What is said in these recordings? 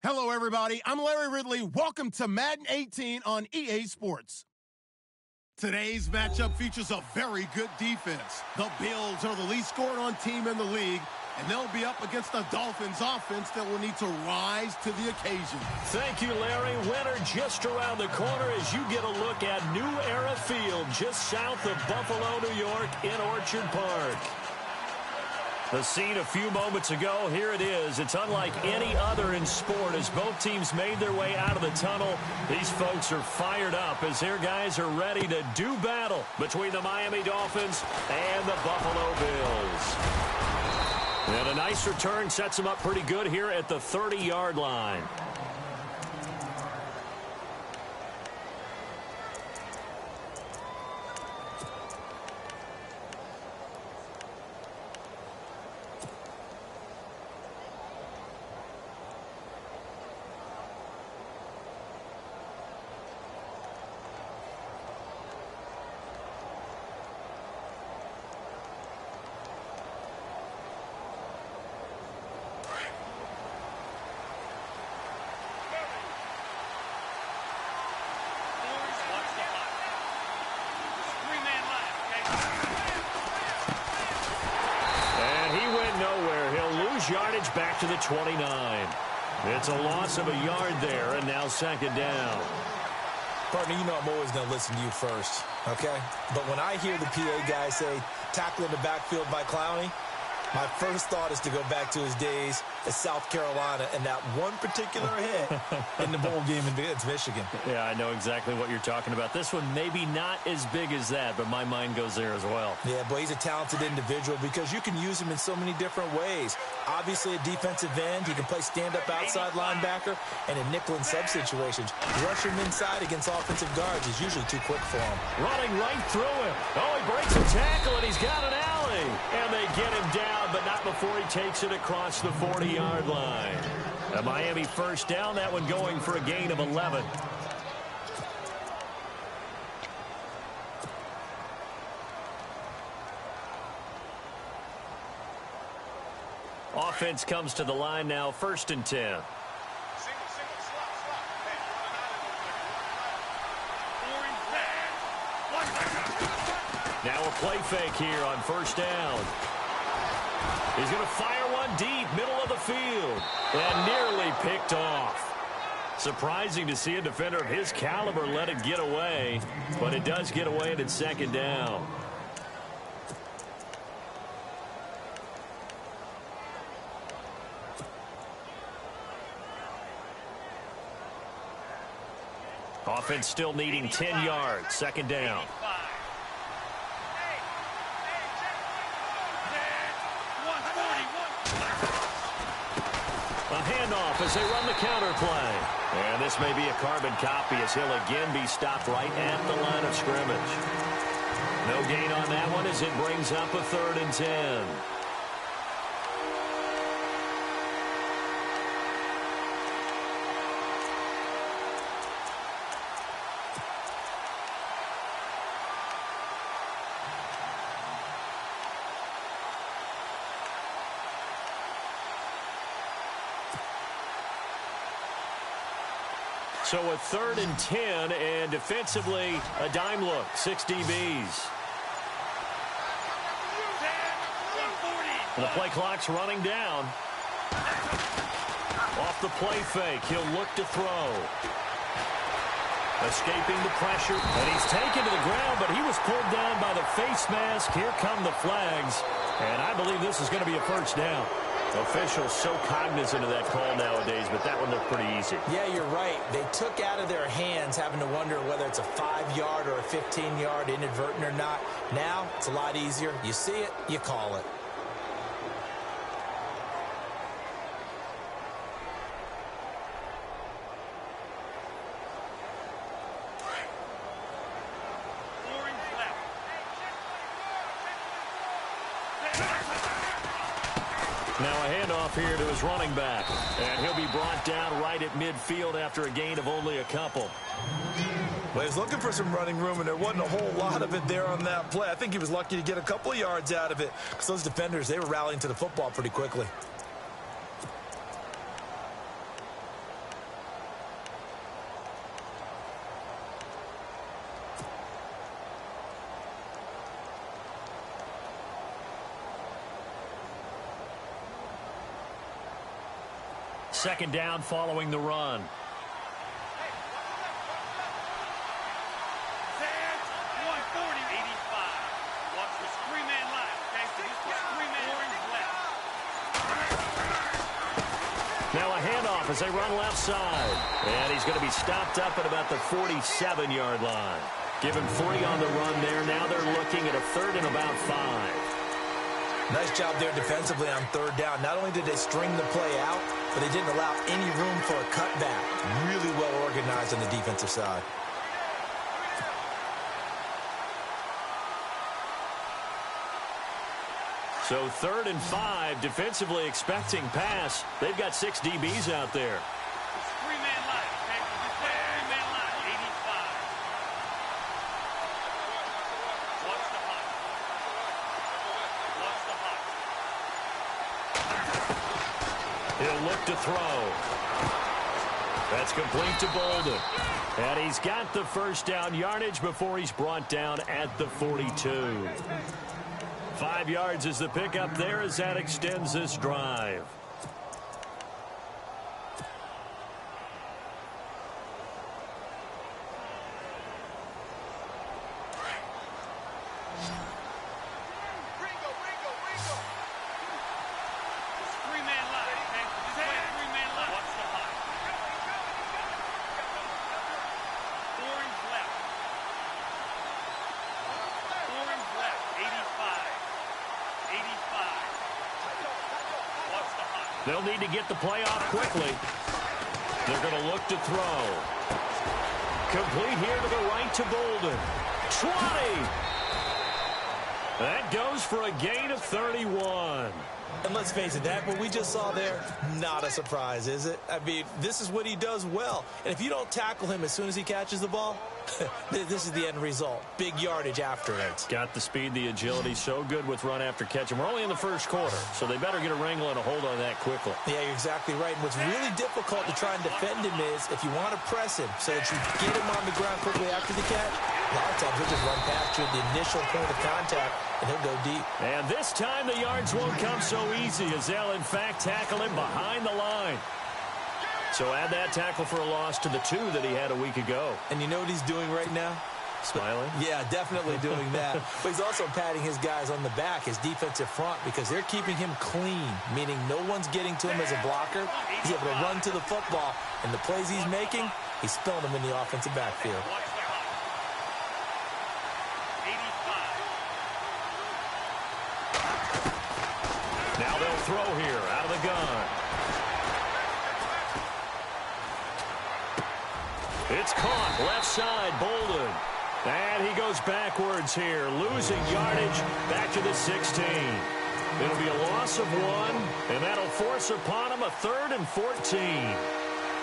Hello, everybody. I'm Larry Ridley. Welcome to Madden 18 on EA Sports. Today's matchup features a very good defense. The Bills are the least scored-on team in the league, and they'll be up against the Dolphins offense that will need to rise to the occasion. Thank you, Larry. Winter just around the corner as you get a look at New Era Field just south of Buffalo, New York in Orchard Park. The scene a few moments ago, here it is. It's unlike any other in sport as both teams made their way out of the tunnel. These folks are fired up as their guys are ready to do battle between the Miami Dolphins and the Buffalo Bills. And a nice return sets them up pretty good here at the 30-yard line. Yardage back to the 29. It's a loss of a yard there, and now second down. Partner, you know I'm always going to listen to you first, okay? But when I hear the PA guy say, tackle in the backfield by Clowney, my first thought is to go back to his days at South Carolina and that one particular hit in the bowl game against Michigan. Yeah, I know exactly what you're talking about. This one maybe not as big as that, but my mind goes there as well. Yeah, boy, he's a talented individual because you can use him in so many different ways. Obviously, a defensive end. He can play stand-up outside linebacker and in nickel and sub situations. Rush him inside against offensive guards is usually too quick for him. Running right through him. Oh, he breaks a tackle, and he's got an alley. And they get him down, but not before he takes it across the 40-yard line. A Miami first down, that one going for a gain of 11. Offense comes to the line now, 1st and 10. Now a play fake here on 1st down. He's going to fire one deep, middle of the field, and nearly picked off. Surprising to see a defender of his caliber let it get away, but it does get away and it's second down. Offense still needing 10 yards, 2nd down. A handoff as they run the counter play. And this may be a carbon copy as he'll again be stopped right at the line of scrimmage. No gain on that one as it brings up a 3rd and 10. So a 3rd and 10, and defensively, a dime look, 6 DBs. The play clock's running down. Off the play fake, he'll look to throw. Escaping the pressure, and he's taken to the ground, but he was pulled down by the face mask. Here come the flags, and I believe this is going to be a 1st down. Officials so cognizant of that call nowadays, but that one looked pretty easy. Yeah, you're right. They took out of their hands having to wonder whether it's a 5-yard or a 15-yard inadvertent or not. Now, it's a lot easier. You see it, you call it. Now a handoff here to his running back. And he'll be brought down right at midfield after a gain of only a couple. Well, he was looking for some running room, and there wasn't a whole lot of it there on that play. I think he was lucky to get a couple of yards out of it because those defenders, they were rallying to the football pretty quickly. second down following the run. Now a handoff as they run left side. And he's going to be stopped up at about the 47-yard line. Give him 3 on the run there. Now they're looking at a 3rd and about 5. Nice job there defensively on 3rd down. Not only did they string the play out, but they didn't allow any room for a cutback. Really well organized on the defensive side. So 3rd and 5, defensively expecting pass. They've got 6 DBs out there. Three-man line. Three-man line. 85. Watch the hot. Watch the hot. He'll look to throw. That's complete to Bolden. And he's got the first down yardage before he's brought down at the 42. 5 yards is the pickup there as that extends this drive. They'll need to get the play off quickly. They're going to look to throw. Complete here to the right to Bolden. 20. That goes for a gain of 31. And let's face it, that what we just saw there, not a surprise, is it? I mean, this is what he does well. And if you don't tackle him as soon as he catches the ball, this is the end result. Big yardage after it. Got the speed, the agility, so good with run after catch. And we're only in the first quarter, so they better get a wrangle and a hold on that quickly. Yeah, you're exactly right. And what's really difficult to try and defend him is if you want to press him so that you get him on the ground quickly after the catch, a lot of times he'll just run past you at the initial point of contact, and he'll go deep. And this time the yards won't come so easy as they'll, in fact, tackle him behind the line. So add that tackle for a loss to the 2 that he had a week ago. And you know what he's doing right now? Smiling? Yeah, definitely doing that. But he's also patting his guys on the back, his defensive front, because they're keeping him clean, meaning no one's getting to him as a blocker. He's able to run to the football, and the plays he's making, he's spilling them in the offensive backfield. Now they'll throw here out of the gun. It's caught left side, Bolden. And he goes backwards here, losing yardage back to the 16. It'll be a loss of 1, and that'll force upon him a 3rd and 14.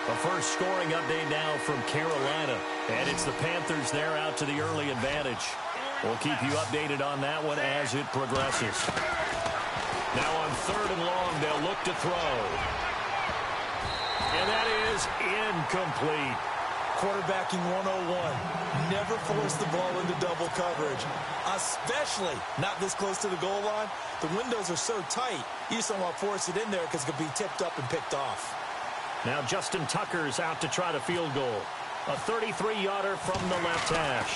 The first scoring update now from Carolina. And it's the Panthers there out to the early advantage. We'll keep you updated on that one as it progresses. Now on 3rd and long, they'll look to throw. And that is incomplete. Quarterbacking 101. Never force the ball into double coverage, especially not this close to the goal line. The windows are so tight, you just don't want to force it in there because it could be tipped up and picked off. Now Justin Tucker's out to try the field goal. A 33-yarder from the left hash.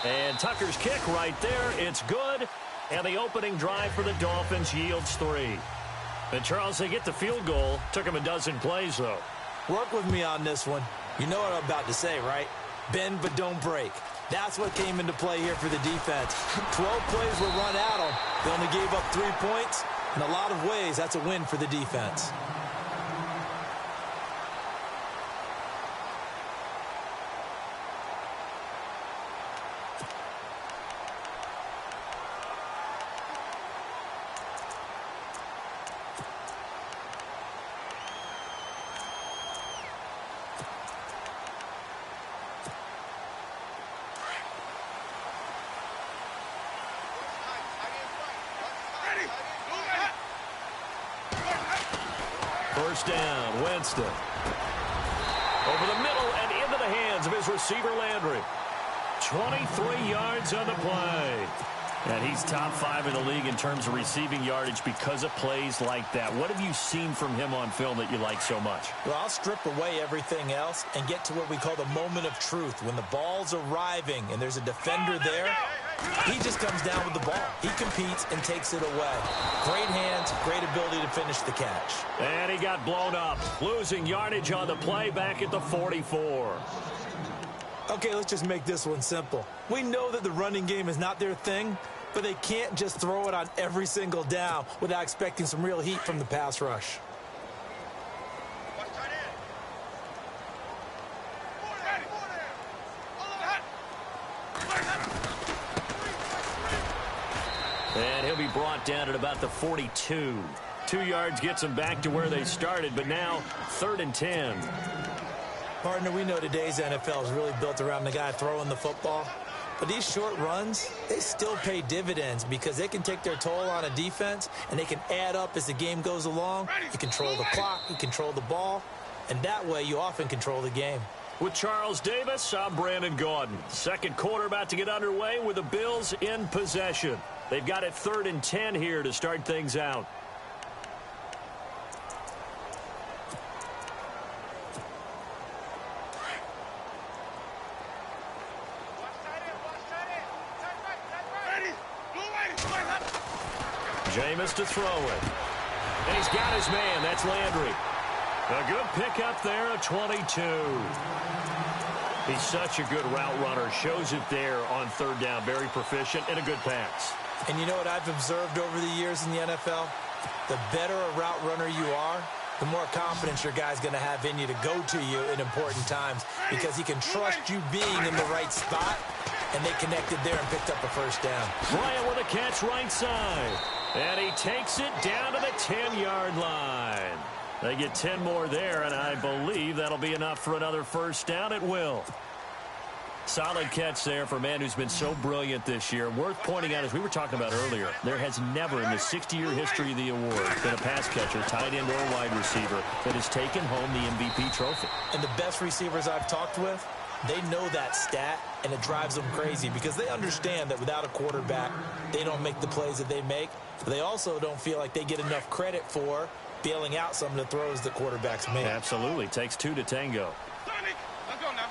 And Tucker's kick right there. It's good. And the opening drive for the Dolphins yields 3. And Charles, they get the field goal. Took him a dozen plays, though. Work with me on this one. You know what I'm about to say, right? Bend but don't break. That's what came into play here for the defense. 12 plays were run at them. They only gave up 3 points. In a lot of ways, that's a win for the defense. First down, Winston. Over the middle and into the hands of his receiver, Landry. 23 yards on the play. And he's top 5 in the league in terms of receiving yardage because of plays like that. What have you seen from him on film that you like so much? Well, I'll strip away everything else and get to what we call the moment of truth. When the ball's arriving and there's a defender there, he just comes down with the ball. He competes and takes it away. Great hands, great ability to finish the catch. And he got blown up, losing yardage on the play back at the 44. Okay, let's just make this one simple. We know that the running game is not their thing, but they can't just throw it on every single down without expecting some real heat from the pass rush. And he'll be brought down at about the 42. 2 yards gets them back to where they started, but now 3rd and 10. Partner, we know today's NFL is really built around the guy throwing the football. But these short runs, they still pay dividends because they can take their toll on a defense and they can add up as the game goes along. You control the clock, you control the ball, and that way you often control the game. With Charles Davis, I'm Brandon Gaudin. Second quarter about to get underway with the Bills in possession. They've got it 3rd and 10 here to start things out. Jameis to throw it. And he's got his man. That's Landry. A good pickup there, a 22. He's such a good route runner. Shows it there on 3rd down. Very proficient and a good pass. And you know what I've observed over the years in the NFL? The better a route runner you are, the more confidence your guy's going to have in you to go to you in important times because he can trust you being in the right spot, and they connected there and picked up a 1st down. Bryant with a catch right side. And he takes it down to the 10-yard line. They get 10 more there, and I believe that'll be enough for another 1st down at will. Solid catch there for a man who's been so brilliant this year. Worth pointing out, as we were talking about earlier, there has never in the 60-year history of the award been a pass catcher, tight end or wide receiver that has taken home the MVP trophy. And the best receivers I've talked with, they know that stat, and it drives them crazy because they understand that without a quarterback, they don't make the plays that they make. But they also don't feel like they get enough credit for bailing out some of the throws the quarterbacks make. Absolutely. Takes 2 to tango. Let's go now.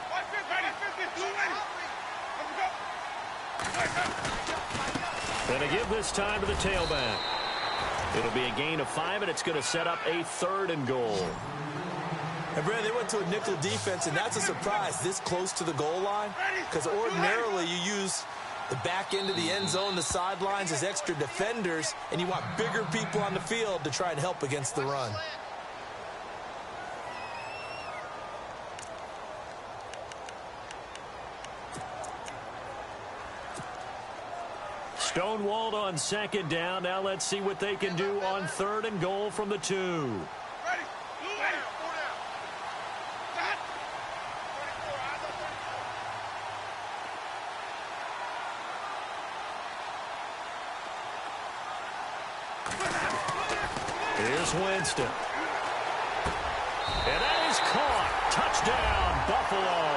Going to give this time to the tailback. It'll be a gain of 5, and it's going to set up a 3rd and goal. And, Brad, they went to a nickel defense, and that's a surprise this close to the goal line because ordinarily you use the back end of the end zone, the sidelines as extra defenders, and you want bigger people on the field to try and help against the run. Stonewalled on 2nd down. Now let's see what they can do on 3rd and goal from the 2. Here's Winston. And that is caught. Touchdown, Buffalo.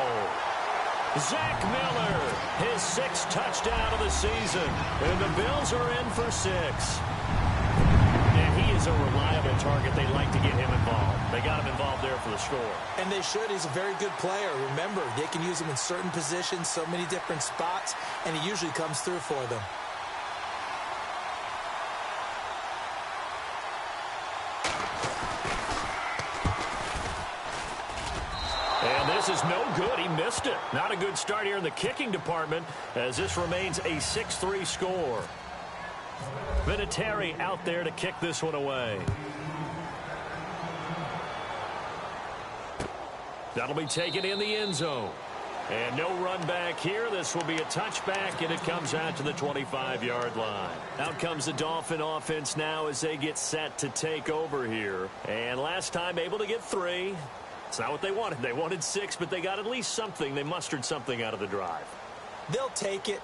Zach Miller, his 6th touchdown of the season. And the Bills are in for 6. And he is a reliable target. They like to get him involved. They got him involved there for the score. And they should. He's a very good player. Remember, they can use him in certain positions, so many different spots, and he usually comes through for them. And this is no good. He missed it. Not a good start here in the kicking department as this remains a 6-3 score. Vinatieri out there to kick this one away. That'll be taken in the end zone. And no run back here. This will be a touchback, and it comes out to the 25-yard line. Out comes the Dolphin offense now as they get set to take over here. And last time able to get 3. It's not what they wanted. They wanted 6, but they got at least something. They mustered something out of the drive. They'll take it.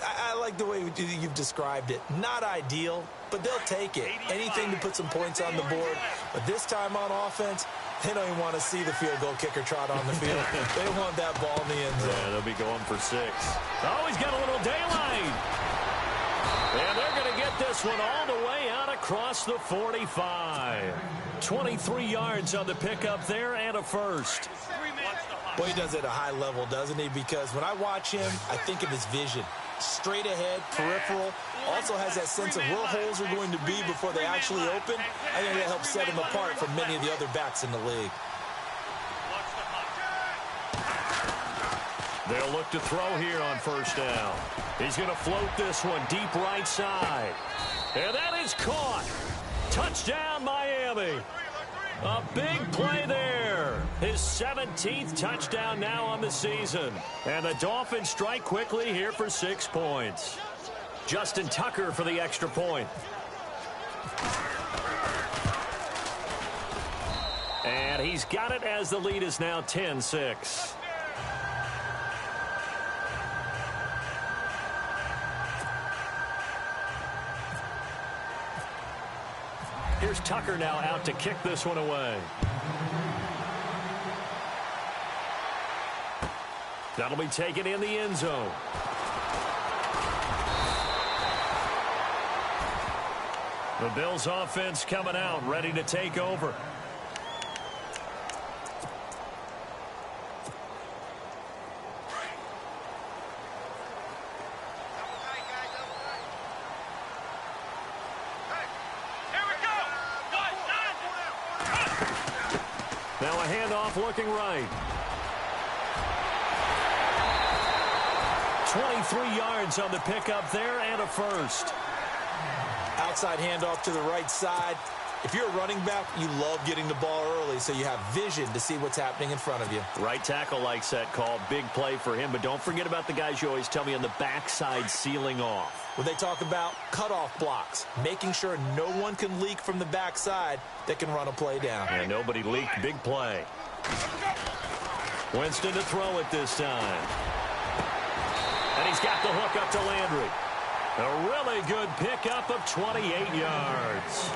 I like the way you've described it. Not ideal, but they'll take it. Anything to put some points on the board. But this time on offense, they don't even want to see the field goal kicker trot on the field. They want that ball in the end zone. Yeah, they'll be going for 6. Oh, he's got a little daylight. And they're going to get this one all the way out across the 45. 23 yards on the pickup there and a first. Boy, he does it at a high level, doesn't he? Because when I watch him, I think of his vision. Straight ahead, peripheral. Also has that sense of where holes are going to be before they actually open. I think that helps set him apart from many of the other backs in the league. They'll look to throw here on first down. He's going to float this one deep right side. And that is caught. Touchdown, Miami. A big play there. His 17th touchdown now on the season. And the Dolphins strike quickly here for 6 points. Justin Tucker for the extra point. And he's got it as the lead is now 10-6. Here's Tucker now out to kick this one away. That'll be taken in the end zone. The Bills offense coming out, ready to take over. Now a handoff looking right. 23 yards on the pickup there and a first. Outside handoff to the right side. If you're a running back, you love getting the ball early so you have vision to see what's happening in front of you. Right tackle likes that call. Big play for him, but don't forget about the guys you always tell me on the backside sealing off. When they talk about cutoff blocks, making sure no one can leak from the backside that can run a play down. And nobody leaked. Big play. Winston to throw it this time. And he's got the hook up to Landry. A really good pickup of 28 yards.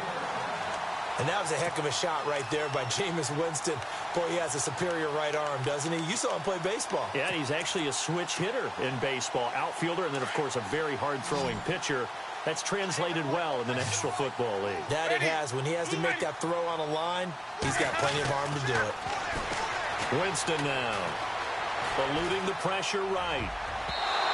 And that was a heck of a shot right there by Jameis Winston. Boy, he has a superior right arm, doesn't he? You saw him play baseball. Yeah, he's actually a switch hitter in baseball. Outfielder, and then, of course, a very hard-throwing pitcher. That's translated well in the National Football League. That it has. When he has to make that throw on a line, he's got plenty of arm to do it. Winston now. Eluding the pressure right.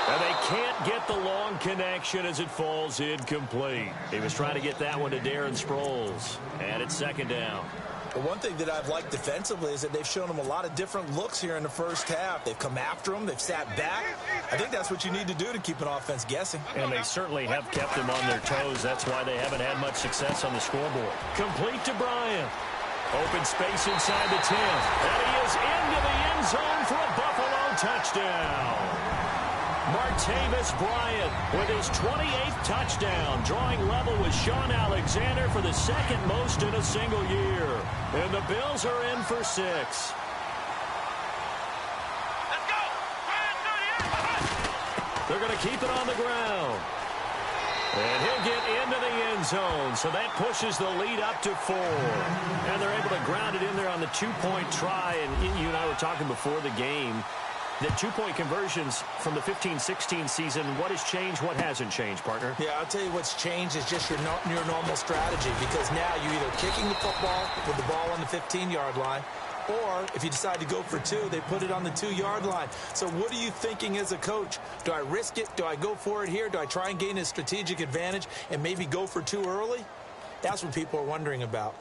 And they can't get the long connection as it falls incomplete. He was trying to get that one to Darren Sproles. And it's second down. But one thing that I've liked defensively is that they've shown him a lot of different looks here in the first half. They've come after him. They've sat back. I think that's what you need to do to keep an offense guessing. And they certainly have kept them on their toes. That's why they haven't had much success on the scoreboard. Complete to Bryant. Open space inside the 10. And he is into the end zone for a Buffalo touchdown. Martavis Bryant with his 28th touchdown, drawing level with Sean Alexander for the second most in a single year. And the Bills are in for 6. Let's go! They're going to keep it on the ground. And he'll get into the end zone, so that pushes the lead up to 4. And they're able to ground it in there on the two-point try. And you and I were talking before the game. The two-point conversions from the 15-16 season, what has changed, what hasn't changed, partner? Yeah, I'll tell you what's changed is just your normal strategy, because now you're either kicking the football with the ball on the 15-yard line, or if you decide to go for 2, they put it on the 2-yard line. So what are you thinking as a coach? Do I risk it? Do I go for it here? Do I try and gain a strategic advantage and maybe go for 2 early? That's what people are wondering about.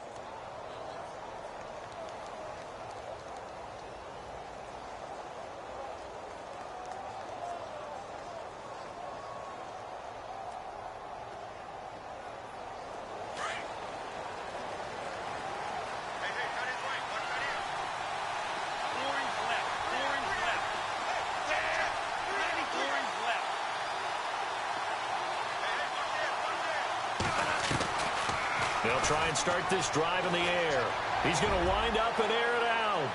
They'll try and start this drive in the air. He's going to wind up and air it out.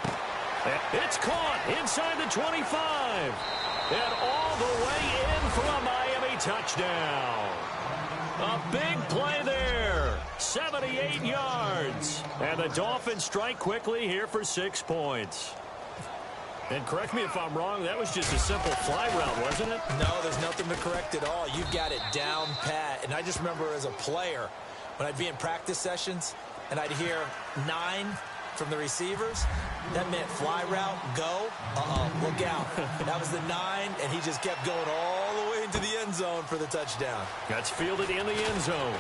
It's caught inside the 25. And all the way in for a Miami touchdown. A big play there. 78 yards. And the Dolphins strike quickly here for 6 points. And correct me if I'm wrong, that was just a simple fly route, wasn't it? No, there's nothing to correct at all. You've got it down pat. And I just remember as a player, when I'd be in practice sessions and I'd hear 9 from the receivers, that meant fly route, go, look out. That was the 9, and he just kept going all the way into the end zone for the touchdown. That's fielded in the end zone.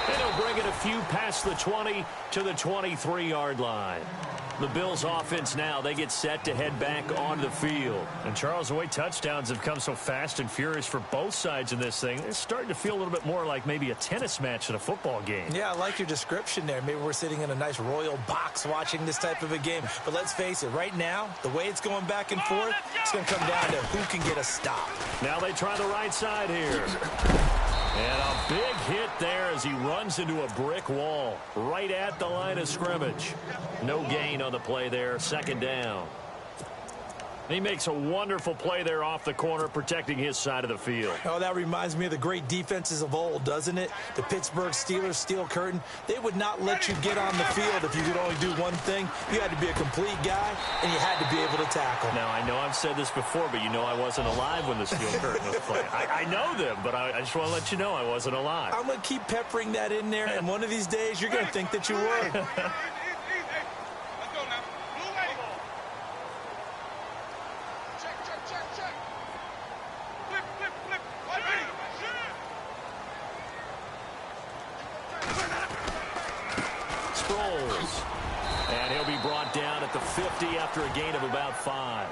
And he'll bring it a few past the 20 to the 23-yard line. The Bills offense now, they get set to head back onto the field. And Charles, the way touchdowns have come so fast and furious for both sides in this thing, it's starting to feel a little bit more like maybe a tennis match in a football game. Yeah, I like your description there. Maybe we're sitting in a nice royal box watching this type of a game. But let's face it, right now, the way it's going back and forth, it's going to come down to who can get a stop. Now they try the right side here. And a big hit there as he runs into a brick wall right at the line of scrimmage. No gain on the play there, second down. He makes a wonderful play there off the corner, protecting his side of the field. Oh, that reminds me of the great defenses of old, doesn't it? The Pittsburgh Steelers steel curtain. They would not let you get on the field if you could only do one thing. You had to be a complete guy, and you had to be able to tackle. Now, I know I've said this before, but you know I wasn't alive when the steel curtain was playing. I know them, but I just want to let you know I wasn't alive. I'm going to keep peppering that in there, and one of these days you're going to think that you were. And he'll be brought down at the 50 after a gain of about 5.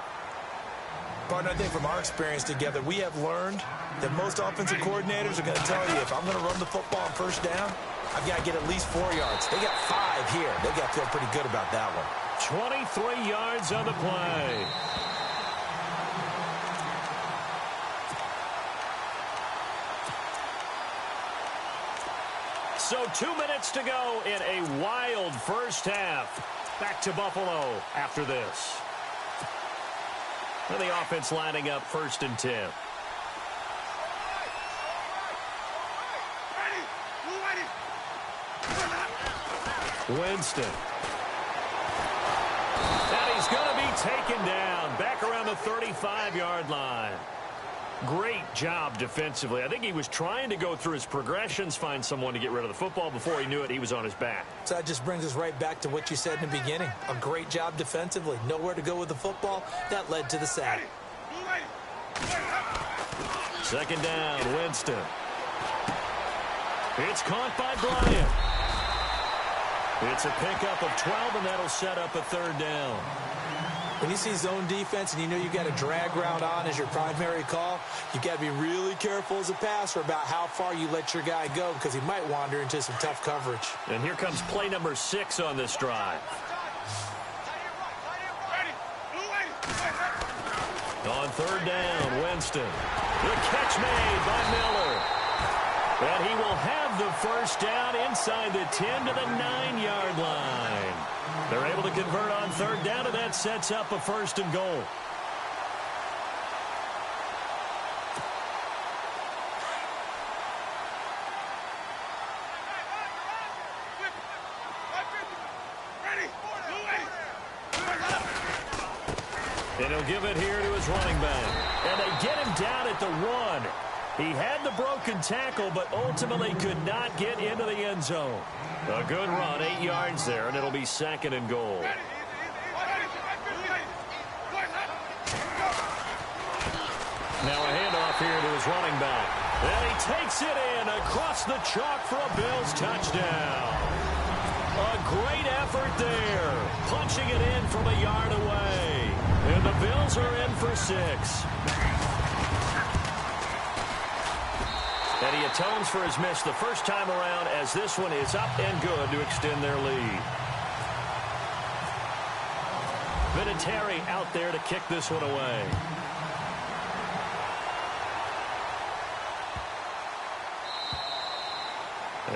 Partner, I think from our experience together, we have learned that most offensive coordinators are going to tell you, if I'm going to run the football on first down, I've got to get at least 4 yards. They got 5 here. They got to feel pretty good about that one. 23 yards on the play. So 2 minutes to go in a wild first half. Back to Buffalo after this. And the offense lining up 1st and 10. Winston. And he's going to be taken down back around the 35-yard line. Great job defensively. I think he was trying to go through his progressions, find someone to get rid of the football. Before he knew it, he was on his back. So that just brings us right back to what you said in the beginning. A great job defensively. Nowhere to go with the football. That led to the sack. Second down, Winston. It's caught by Bryant. It's a pickup of 12, and that'll set up a 3rd down. When you see zone defense and you know you got a drag route on as your primary call, you got to be really careful as a passer about how far you let your guy go, because he might wander into some tough coverage. And here comes play number 6 on this drive. On 3rd down, Winston. The catch made by Miller. And he will have the first down inside the 10 to the 9-yard line. They're able to convert on 3rd down, and that sets up a 1st and goal. And he'll give it here to his running back. And they get him down at the 1. He had the broken tackle, but ultimately could not get into the end zone. A good run, 8 yards there, and it'll be 2nd and goal. Now a handoff here to his running back. And he takes it in across the chalk for a Bills touchdown. A great effort there, punching it in from a yard away. And the Bills are in for 6. And he atones for his miss the first time around, as this one is up and good to extend their lead. Vinatieri out there to kick this one away.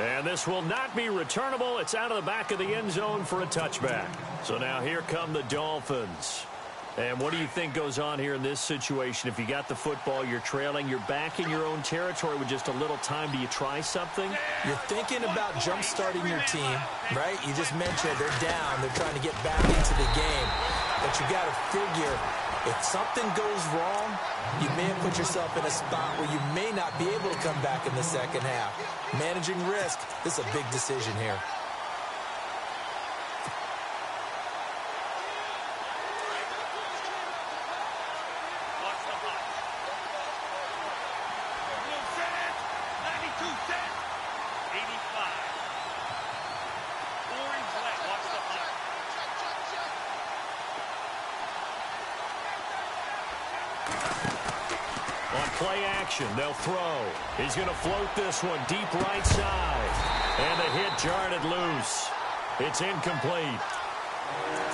And this will not be returnable. It's out of the back of the end zone for a touchback. So now here come the Dolphins. And what do you think goes on here in this situation? If you got the football, you're trailing, you're back in your own territory with just a little time. Do you try something? You're thinking about jump-starting your team, right? You just mentioned they're down. They're trying to get back into the game. But you got to figure, if something goes wrong, you may have put yourself in a spot where you may not be able to come back in the second half. Managing risk, this is a big decision here. Play action. They'll throw. He's going to float this one deep right side. And the hit jarred it loose. It's incomplete.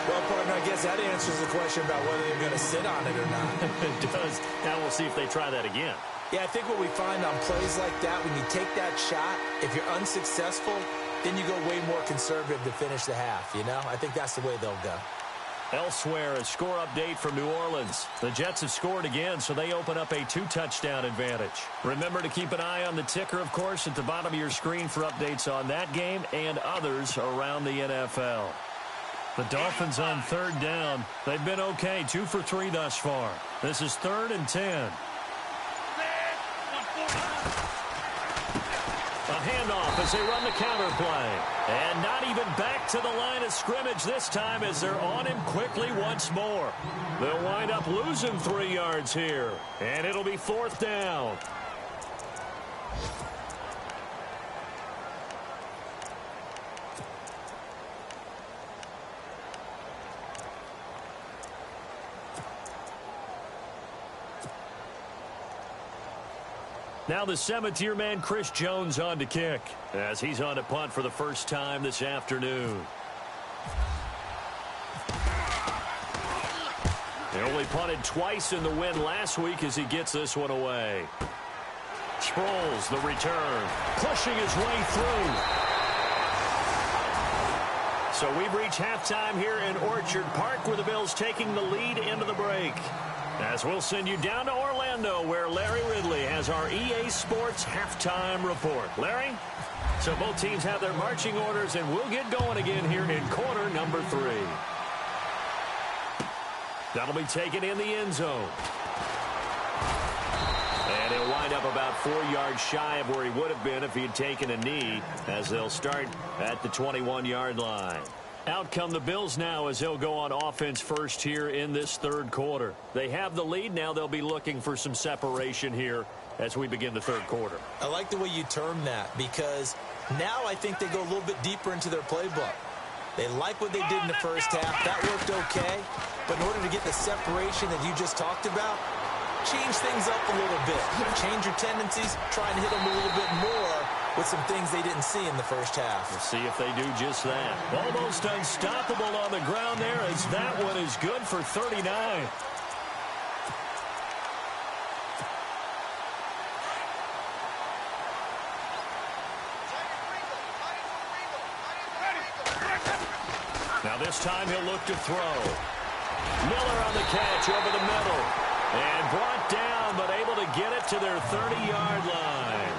Well, partner, I guess that answers the question about whether they're going to sit on it or not. It does. Now we'll see if they try that again. Yeah, I think what we find on plays like that, when you take that shot, if you're unsuccessful, then you go way more conservative to finish the half, you know? I think that's the way they'll go. Elsewhere, a score update from New Orleans. The Jets have scored again, so they open up a 2-touchdown advantage. Remember to keep an eye on the ticker, of course, at the bottom of your screen for updates on that game and others around the NFL. The Dolphins on third down. They've been okay, 2 for 3 thus far. This is 3rd and 10. A handoff as they run the counter play. And not even back to the line of scrimmage this time as they're on him quickly once more. They'll wind up losing 3 yards here. And it'll be 4th down. Now the 7th-year man, Chris Jones, on to kick, as he's on to punt for the first time this afternoon. He only punted twice in the win last week as he gets this one away. Sproles, the return, pushing his way through. So we've reached halftime here in Orchard Park, where the Bills taking the lead into the break. As we'll send you down to Orlando, where Larry Ridley has our EA Sports halftime report. Larry? So both teams have their marching orders, and we'll get going again here in quarter number 3. That'll be taken in the end zone. And he'll wind up about 4 yards shy of where he would have been if he had taken a knee, as they'll start at the 21-yard line. Out come the Bills now as they'll go on offense first here in this 3rd quarter. They have the lead. Now they'll be looking for some separation here as we begin the 3rd quarter. I like the way you term that, because now I think they go a little bit deeper into their playbook. They like what they did in the first half. That worked okay. But in order to get the separation that you just talked about, change things up a little bit. Change your tendencies. Try and hit them a little bit more with some things they didn't see in the first half. We'll see if they do just that. Almost unstoppable on the ground there, as that one is good for 39. Now this time he'll look to throw. Miller on the catch over the middle. And brought down, but able to get it to their 30-yard line.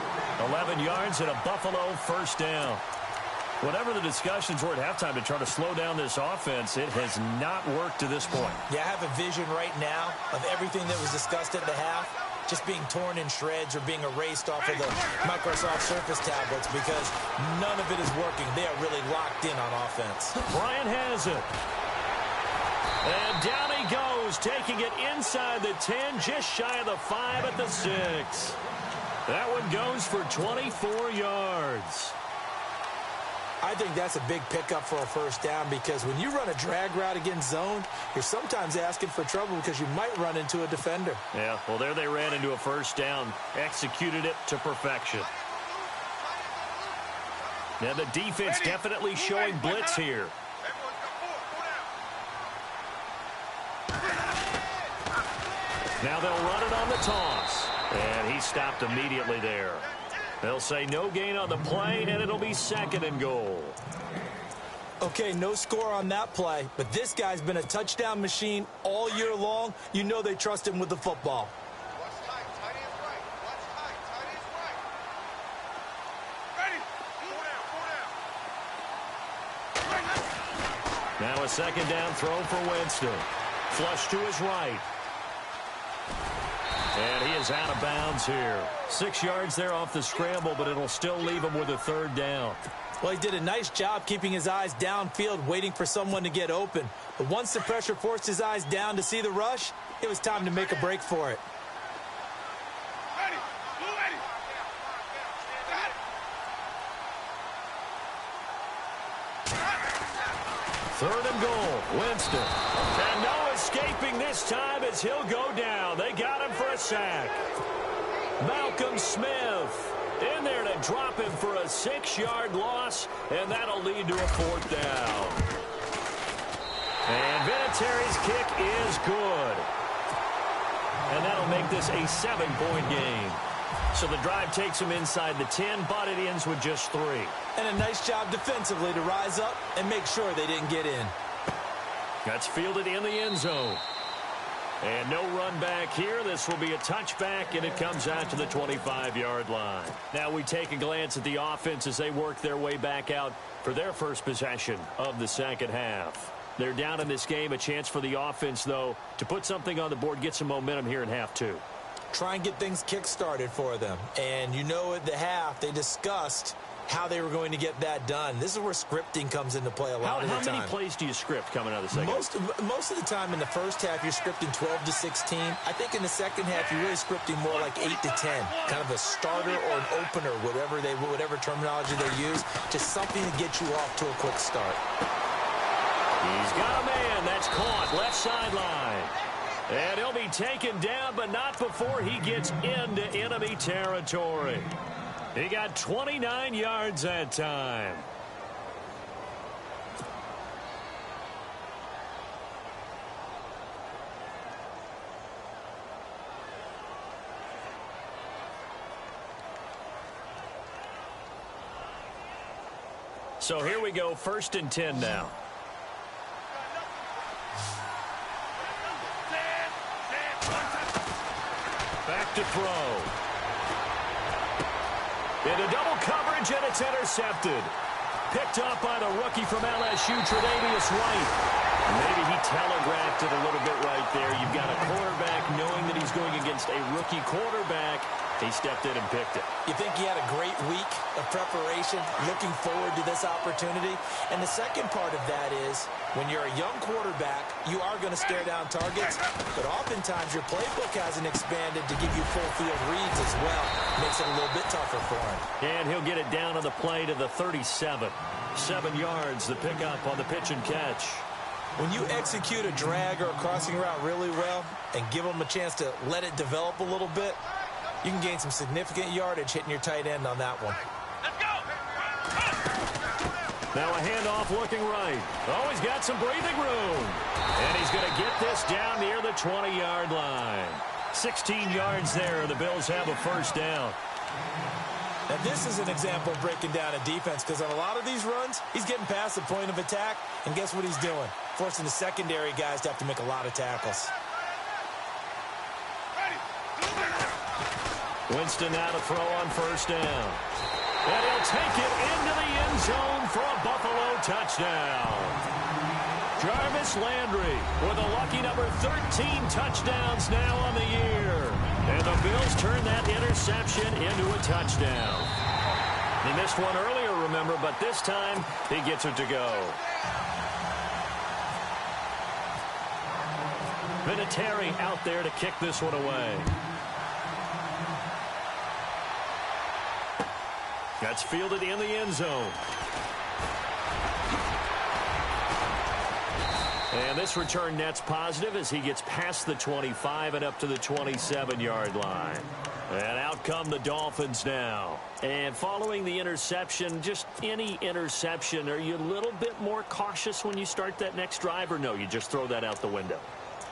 11 yards and a Buffalo first down. Whatever the discussions were at halftime to try to slow down this offense, it has not worked to this point. Yeah, I have a vision right now of everything that was discussed at the half just being torn in shreds or being erased off of the Microsoft Surface tablets, because none of it is working. They are really locked in on offense. Bryant has it. And down he goes, taking it inside the 10, just shy of the 5 at the 6. That one goes for 24 yards. I think that's a big pickup for a first down, because when you run a drag route against zone, you're sometimes asking for trouble because you might run into a defender. Yeah, well, there they ran into a first down, executed it to perfection. Now the defense definitely showing blitz here. Now they'll run it on the toss. And he stopped immediately there. They'll say no gain on the play, and it'll be 2nd and goal. Okay, no score on that play, but this guy's been a touchdown machine all year long. You know they trust him with the football. Watch tight. Tight is right. Watch tight. Tight is right. Ready. Go down. Now a second down throw for Winston. Flush to his right. And he is out of bounds here. 6 yards there off the scramble, but it'll still leave him with a third down. Well, he did a nice job keeping his eyes downfield, waiting for someone to get open. But once the pressure forced his eyes down to see the rush, it was time to make a break for it. Ready. Ready. Got it. Third and goal, Winston. And no escaping this time as he'll go down. They got him for a sack. Malcolm Smith in there to drop him for a 6-yard loss, and that'll lead to a fourth down. And Vinatieri's kick is good. And that'll make this a 7-point game. So the drive takes him inside the 10, but it ends with just 3. And a nice job defensively to rise up and make sure they didn't get in. That's fielded in the end zone. And no run back here. This will be a touchback, and it comes out to the 25-yard line. Now we take a glance at the offense as they work their way back out for their first possession of the second half. They're down in this game. A chance for the offense, though, to put something on the board, get some momentum here in half 2. Try and get things kick-started for them. And you know at the half, they discussed how they were going to get that done. This is where scripting comes into play a lot of the time. How many plays do you script coming out of the second? Most of the time in the first half, you're scripting 12 to 16. I think in the second half, you're really scripting more like 8 to 10. Kind of a starter or an opener, whatever terminology they use, just something to get you off to a quick start. He's got a man that's caught left sideline. And he'll be taken down, but not before he gets into enemy territory. He got 29 yards that time. So here we go, 1st and 10 now. Back to throw. Into double coverage, and it's intercepted. Picked up by the rookie from LSU, Tre'Davious White. Maybe he telegraphed it a little bit right there. You've got a quarterback knowing that he's going against a rookie quarterback. He stepped in and picked it. You think he had a great week of preparation, looking forward to this opportunity? And the second part of that is, when you're a young quarterback, you are going to stare down targets, but oftentimes your playbook hasn't expanded to give you full field reads as well. Makes it a little bit tougher for him. And he'll get it down on the play to the 37. 7 yards, the pickup on the pitch and catch. When you execute a drag or a crossing route really well and give them a chance to let it develop a little bit, you can gain some significant yardage hitting your tight end on that one. Let's go. Now a handoff looking right. Oh, he's got some breathing room. And he's going to get this down near the 20-yard line. 16 yards there. The Bills have a first down. Now this is an example of breaking down a defense, because on a lot of these runs, he's getting past the point of attack, and guess what he's doing? Forcing the secondary guys to have to make a lot of tackles. Winston now to throw on first down. And he'll take it into the end zone for a Buffalo touchdown. Jarvis Landry with a lucky number 13 touchdowns now on the year. And the Bills turn that interception into a touchdown. He missed one earlier, remember, but this time he gets it to go. Vinatieri out there to kick this one away. That's fielded in the end zone. And this return net's positive as he gets past the 25 and up to the 27-yard line. And out come the Dolphins now. And following the interception, just any interception, are you a little bit more cautious when you start that next drive, or no, you just throw that out the window?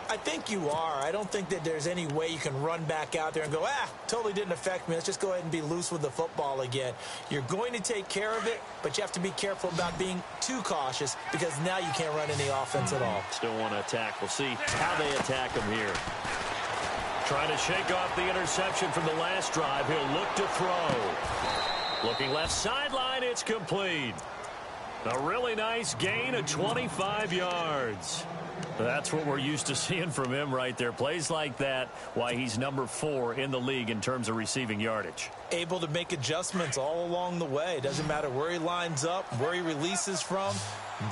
I think you are. I don't think that there's any way you can run back out there and go, totally didn't affect me. Let's just go ahead and be loose with the football again. You're going to take care of it, but you have to be careful about being too cautious because now you can't run any offense at all. Still want to attack. We'll see how they attack him here. Trying to shake off the interception from the last drive. He'll look to throw. Looking left sideline, it's complete. A really nice gain of 25 yards. That's what we're used to seeing from him right there. Plays like that, why he's number 4 in the league in terms of receiving yardage. Able to make adjustments all along the way. Doesn't matter where he lines up, where he releases from.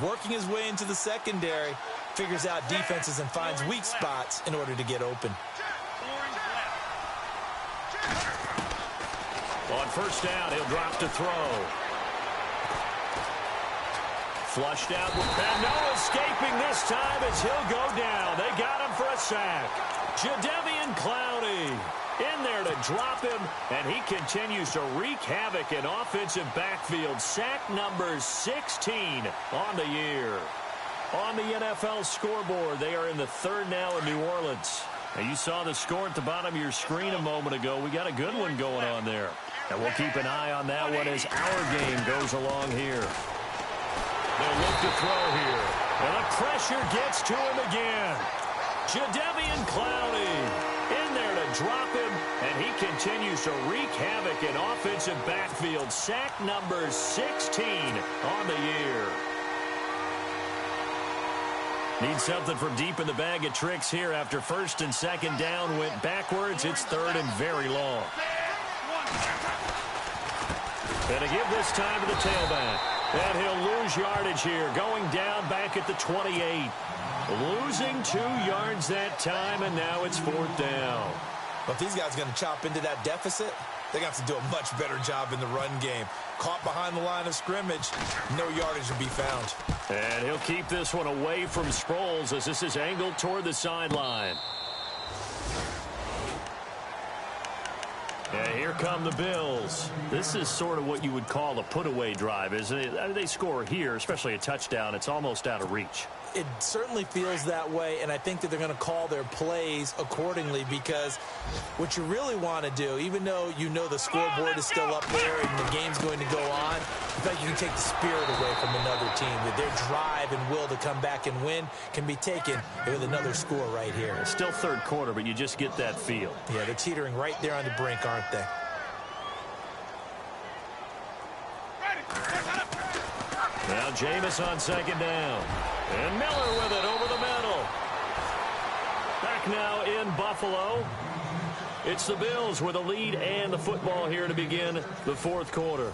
Working his way into the secondary. Figures out defenses and finds weak spots in order to get open. On first down, he'll drop to throw. Flushed out with Ben. No escaping this time as he'll go down. They got him for a sack. Jadeveon Clowney in there to drop him, and he continues to wreak havoc in offensive backfield. Sack number 16 on the year. On the NFL scoreboard, they are in the 3rd now in New Orleans. Now, you saw the score at the bottom of your screen a moment ago. We got a good one going on there. And we'll keep an eye on that one as our game goes along here. They'll look to throw here. And the pressure gets to him again. Jadeveon Clowney in there to drop him, and he continues to wreak havoc in offensive backfield. Sack number 16 on the year. Need something from deep in the bag of tricks here after 1st and 2nd down went backwards. It's 3rd and very long. Gonna give this time to the tailback. And he'll lose yardage here, going down back at the 28. Losing 2 yards that time, and now it's 4th down. But if these guys are going to chop into that deficit, they're going to have to do a much better job in the run game. Caught behind the line of scrimmage, no yardage to be found. And he'll keep this one away from Sproles as this is angled toward the sideline. And here come the Bills. This is sort of what you would call a put-away drive, isn't it? I mean, they score here, especially a touchdown. It's almost out of reach. It certainly feels that way, and I think that they're going to call their plays accordingly because what you really want to do, even though you know the scoreboard is still up there and the game's going to go on, I think you can take the spirit away from another team. That their drive and will to come back and win can be taken with another score right here. It's still 3rd quarter, but you just get that feel. Yeah, they're teetering right there on the brink, aren't they? Now Jameis on 2nd down. And Miller with it over the middle. Back now in Buffalo. It's the Bills with a lead and the football here to begin the 4th quarter.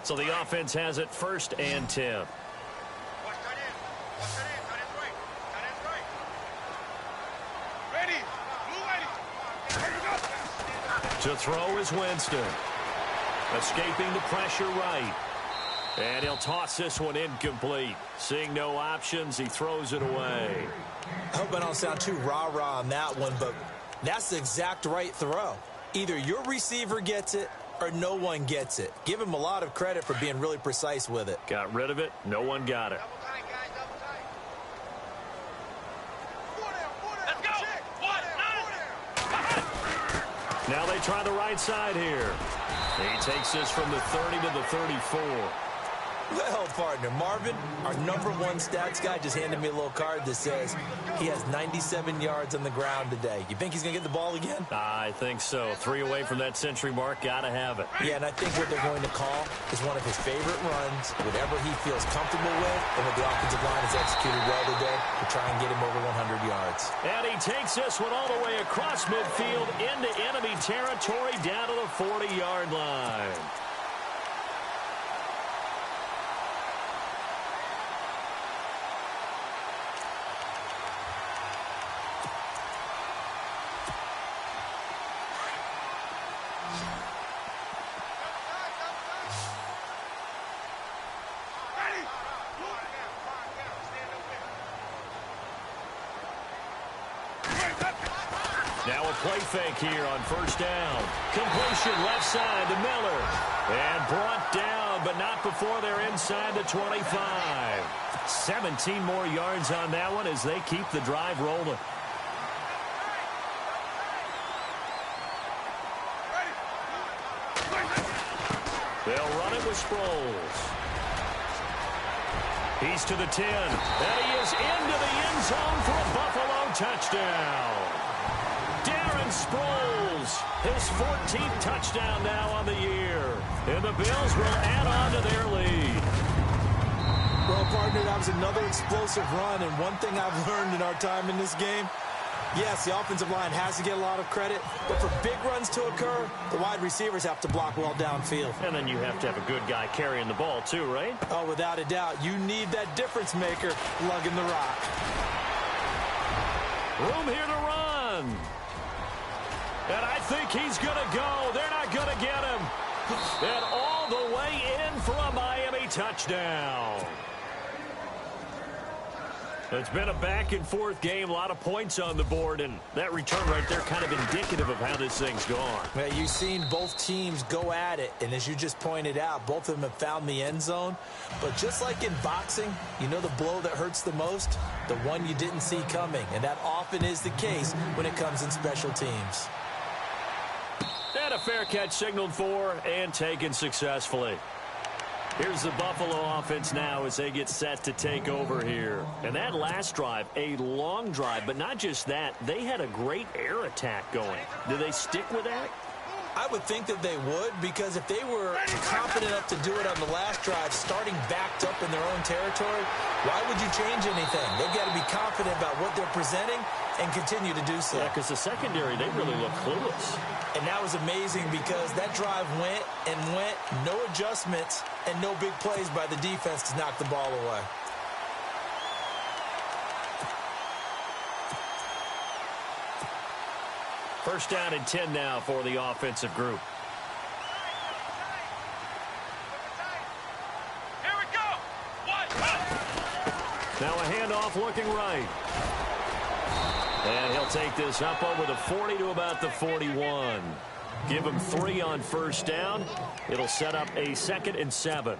So the offense has it 1st and 10. To throw is Winston. Escaping the pressure right. And he'll toss this one incomplete. Seeing no options, he throws it away. I hope I don't sound too rah-rah on that one, but that's the exact right throw. Either your receiver gets it or no one gets it. Give him a lot of credit for being really precise with it. Got rid of it. No one got it. Now they try the right side here. He takes this from the 30 to the 34. Well, partner, Marvin, our #1 stats guy, just handed me a little card that says he has 97 yards on the ground today. You think he's going to get the ball again? I think so. 3 away from that century mark. Got to have it. Yeah, and I think what they're going to call is one of his favorite runs, whatever he feels comfortable with, and what the offensive line has executed well today to try and get him over 100 yards. And he takes this one all the way across midfield into enemy territory down to the 40-yard line. Now a play fake here on 1st down. Completion left side to Miller. And brought down down, but not before they're inside the 25. 17 more yards on that one as they keep the drive rolling. They'll run it with Sproles. He's to the 10, and he is into the end zone for a Buffalo touchdown. Darren Sproles, his 14th touchdown now on the year. And the Bills will add on to their lead. Well, partner, that was another explosive run, and one thing I've learned in our time in this game, yes, the offensive line has to get a lot of credit, but for big runs to occur, the wide receivers have to block well downfield. And then you have to have a good guy carrying the ball too, right? Oh, without a doubt. You need that difference maker lugging the rock. Room here to run. And I think he's going to go. They're not going to get him. And all the way in for a Miami touchdown. It's been a back-and-forth game, a lot of points on the board, and that return right there kind of indicative of how this thing's gone. Well, you've seen both teams go at it, and as you just pointed out, both of them have found the end zone. But just like in boxing, you know the blow that hurts the most? The one you didn't see coming, and that often is the case when it comes in special teams. And a fair catch signaled for and taken successfully. Here's the Buffalo offense now as they get set to take over here. And that last drive, a long drive, but not just that. They had a great air attack going. Do they stick with that? I would think that they would, because if they were confident enough to do it on the last drive, starting backed up in their own territory, why would you change anything? They've got to be confident about what they're presenting and continue to do so. Yeah, because the secondary, they really look clueless. And that was amazing because that drive went and went, no adjustments, and no big plays by the defense to knock the ball away. First down and 10 now for the offensive group. Here we go. Now a handoff looking right. And he'll take this up over the 40 to about the 41. Give him 3 on first down. It'll set up a 2nd and 7.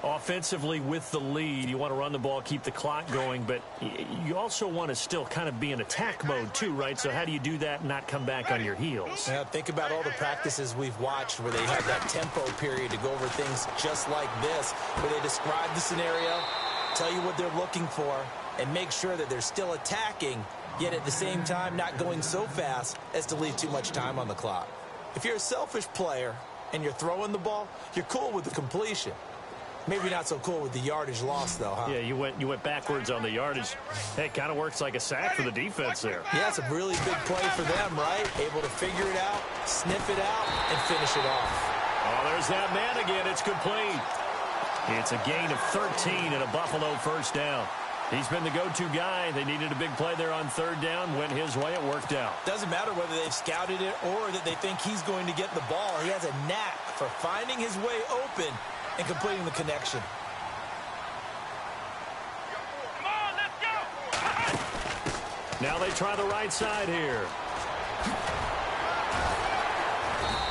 Offensively with the lead, you want to run the ball, keep the clock going, but you also want to still kind of be in attack mode too, right? So how do you do that and not come back on your heels? Yeah, think about all the practices we've watched where they have that tempo period to go over things just like this, where they describe the scenario, tell you what they're looking for, and make sure that they're still attacking, yet at the same time not going so fast as to leave too much time on the clock. If you're a selfish player and you're throwing the ball, you're cool with the completion. Maybe not so cool with the yardage loss, though, huh? Yeah, you went backwards on the yardage. Hey, it kind of works like a sack for the defense there. Yeah, it's a really big play for them, right? Able to figure it out, sniff it out, and finish it off. Oh, there's that man again. It's complete. It's a gain of 13 and a Buffalo first down. He's been the go-to guy. They needed a big play there on third down. Went his way. It worked out. Doesn't matter whether they've scouted it or that they think he's going to get the ball. He has a knack for finding his way open and completing the connection. Come on, let's go. Now they try the right side here.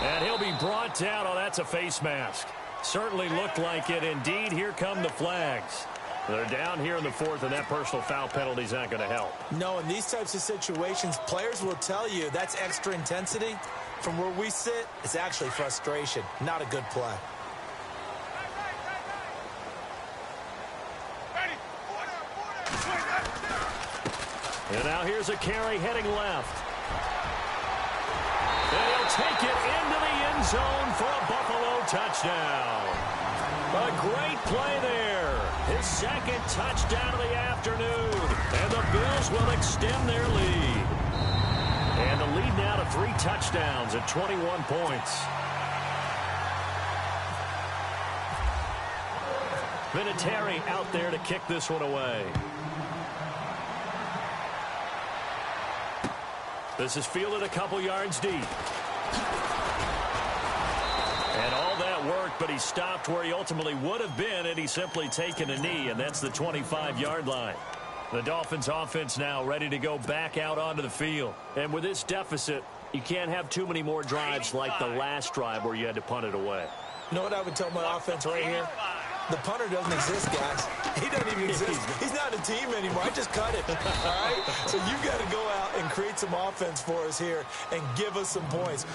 And he'll be brought down. Oh, that's a face mask. Certainly looked like it. Indeed, here come the flags. They're down here in the 4th, and that personal foul penalty is not going to help. No, in these types of situations, players will tell you that's extra intensity. From where we sit, it's actually frustration, not a good play. And now here's a carry heading left. And he'll take it into the end zone for a Buffalo touchdown. A great play there. His 2nd touchdown of the afternoon. And the Bills will extend their lead. And the lead now to 3 touchdowns at 21 points. Vinatieri out there to kick this one away. This is fielded a couple yards deep. And all that worked, but he stopped where he ultimately would have been, and he's simply taken a knee, and that's the 25-yard line. The Dolphins offense now ready to go back out onto the field. And with this deficit, you can't have too many more drives like the last drive where you had to punt it away. You know what I would tell my offense right here? The punter doesn't exist, guys. He doesn't even exist. He's not a team anymore. I just cut it, all right? So you've got to go out and create some offense for us here and give us some points.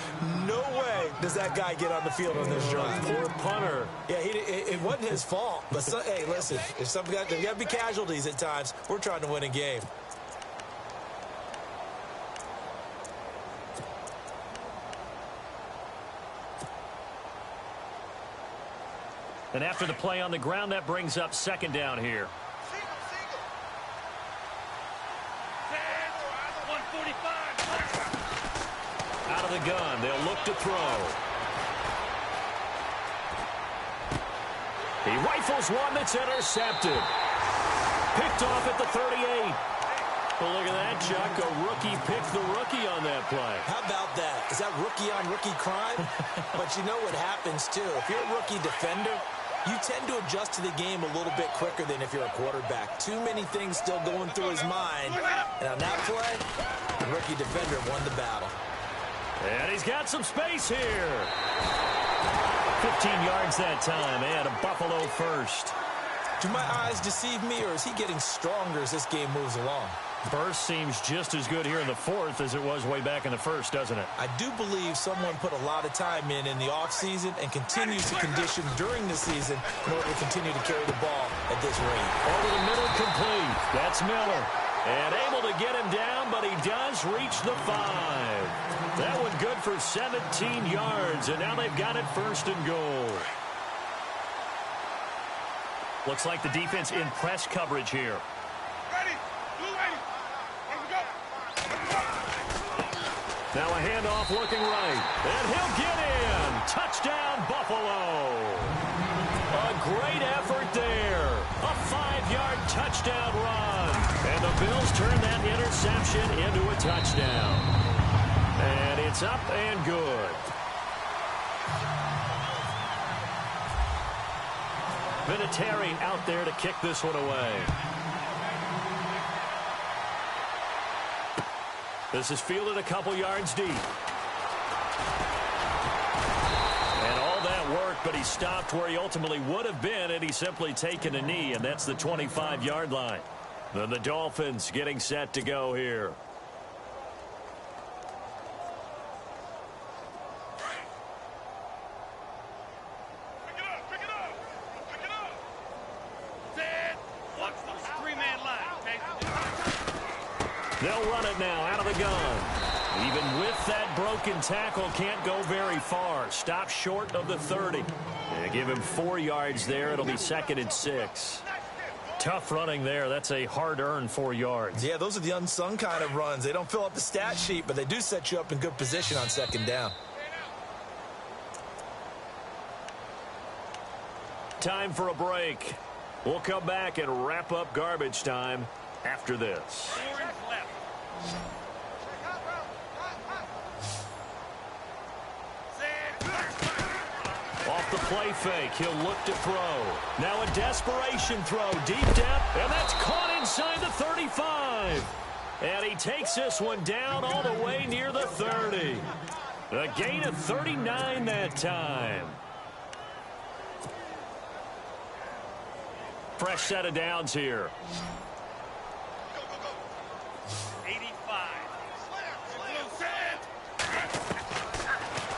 No way does that guy get on the field on this drive. Poor punter. Yeah, it wasn't his fault. But, hey, listen, if there's got to be casualties at times. We're trying to win a game. And after the play on the ground, that brings up second down here. Out of the gun, they'll look to throw. He rifles one that's intercepted. Picked off at the 38. Well, look at that, Chuck. A rookie picked the rookie on that play. How about that? Is that rookie-on-rookie crime? But you know what happens, too. If you're a rookie defender, you tend to adjust to the game a little bit quicker than if you're a quarterback. Too many things still going through his mind. And on that play, the rookie defender won the battle. And he's got some space here. 15 yards that time, and a Buffalo first. Do my eyes deceive me, or is he getting stronger as this game moves along? Burst seems just as good here in the fourth as it was way back in the first, doesn't it? I do believe someone put a lot of time in the offseason and continues to condition during the season in order to continue to carry the ball at this rate. Over the middle, complete. That's Miller. And able to get him down, but he does reach the 5. That one good for 17 yards, and now they've got it first and goal. Looks like the defense in press coverage here. Now a handoff looking right, and he'll get in. Touchdown, Buffalo. A great effort there. A 5-yard touchdown run. And the Bills turn that interception into a touchdown. And it's up and good. Vinatieri out there to kick this one away. This is fielded a couple yards deep. And all that work, but he stopped where he ultimately would have been had he simply taken a knee, and that's the 25-yard line. Then the Dolphins getting set to go here. They'll run it now out of the gun. Even with that broken tackle, can't go very far. Stop short of the 30. They give him 4 yards there. It'll be 2nd and 6. Tough running there. That's a hard-earned 4 yards. Yeah, those are the unsung kind of runs. They don't fill up the stat sheet, but they do set you up in good position on 2nd down. Time for a break. We'll come back and wrap up garbage time after this. Off the play fake, he'll look to throw. Now a desperation throw, deep depth, and that's caught inside the 35. And he takes this one down all the way near the 30. A gain of 39 that time. Fresh set of downs here.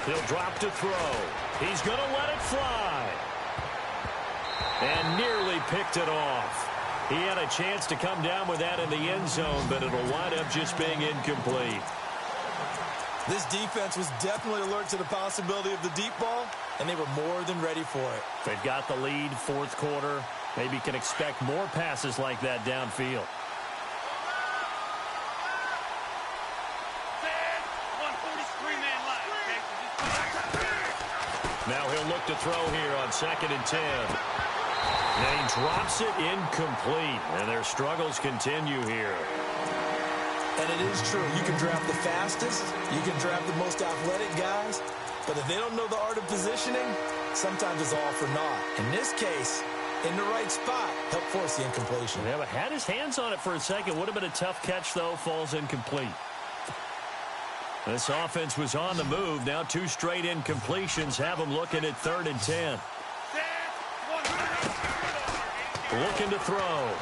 He'll drop to throw. He's going to let it fly. And nearly picked it off. He had a chance to come down with that in the end zone, but it'll wind up just being incomplete. This defense was definitely alert to the possibility of the deep ball, and they were more than ready for it. They've got the lead, fourth quarter. Maybe can expect more passes like that downfield. Now he'll look to throw here on 2nd and 10. And he drops it incomplete. And their struggles continue here. And it is true. You can draft the fastest. You can draft the most athletic guys. But if they don't know the art of positioning, sometimes it's all for naught. In this case, in the right spot, help force the incompletion. Yeah, but had his hands on it for a second. Would have been a tough catch, though. Falls incomplete. This offense was on the move. Now 2 straight incompletions have them looking at 3rd and 10. Looking to throw.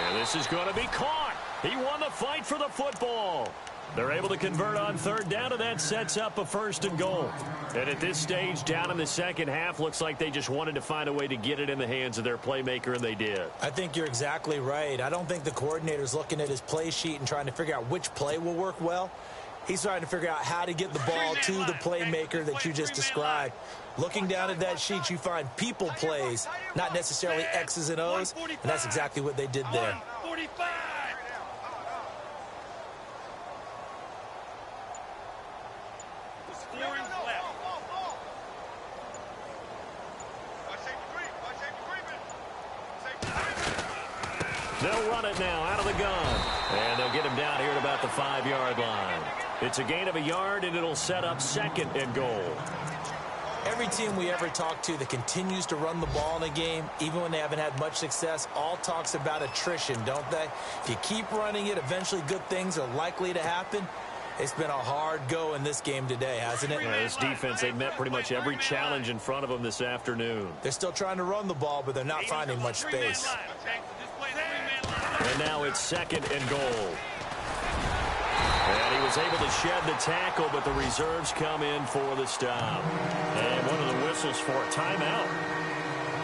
And this is going to be caught. He won the fight for the football. They're able to convert on 3rd down, and that sets up a 1st and goal. And at this stage, down in the second half, looks like they just wanted to find a way to get it in the hands of their playmaker, and they did. I think you're exactly right. I don't think the coordinator's looking at his play sheet and trying to figure out which play will work well. He's trying to figure out how to get the ball to the playmaker that you just described. Looking down at that sheet, you find people plays, not necessarily X's and O's, and that's exactly what they did there. They'll run it now out of the gun. And they'll get him down here at about the 5-yard line. It's a gain of a yard, and it'll set up 2nd and goal. Every team we ever talk to that continues to run the ball in a game, even when they haven't had much success, all talks about attrition, don't they? If you keep running it, eventually good things are likely to happen. It's been a hard go in this game today, hasn't it? This defense, they've met pretty much every challenge in front of them this afternoon. They're still trying to run the ball, but they're not finding much space. And now it's 2nd and goal. And he was able to shed the tackle, but the reserves come in for the stop. And one of the whistles for a timeout.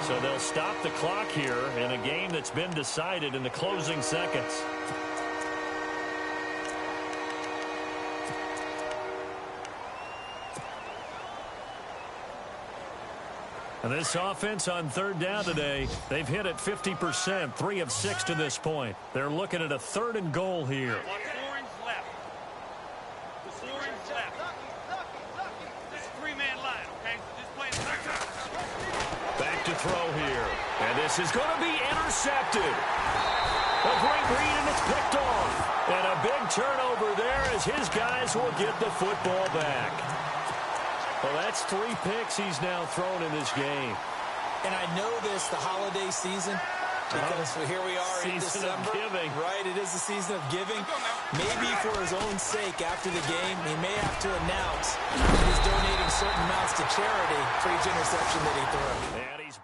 So they'll stop the clock here in a game that's been decided in the closing seconds. And this offense on 3rd down today, they've hit it 50%, 3 of 6 to this point. They're looking at a 3rd and goal here. Back to throw here. And this is going to be intercepted. A great read, and it's picked off. And a big turnover there as his guys will get the football back. Well, that's 3 picks he's now thrown in this game. And I know this, the holiday season, because here we are in December. Season of giving. Right, it is the season of giving. Maybe for his own sake, after the game, he may have to announce that he's donating certain amounts to charity for each interception that he throws. And he's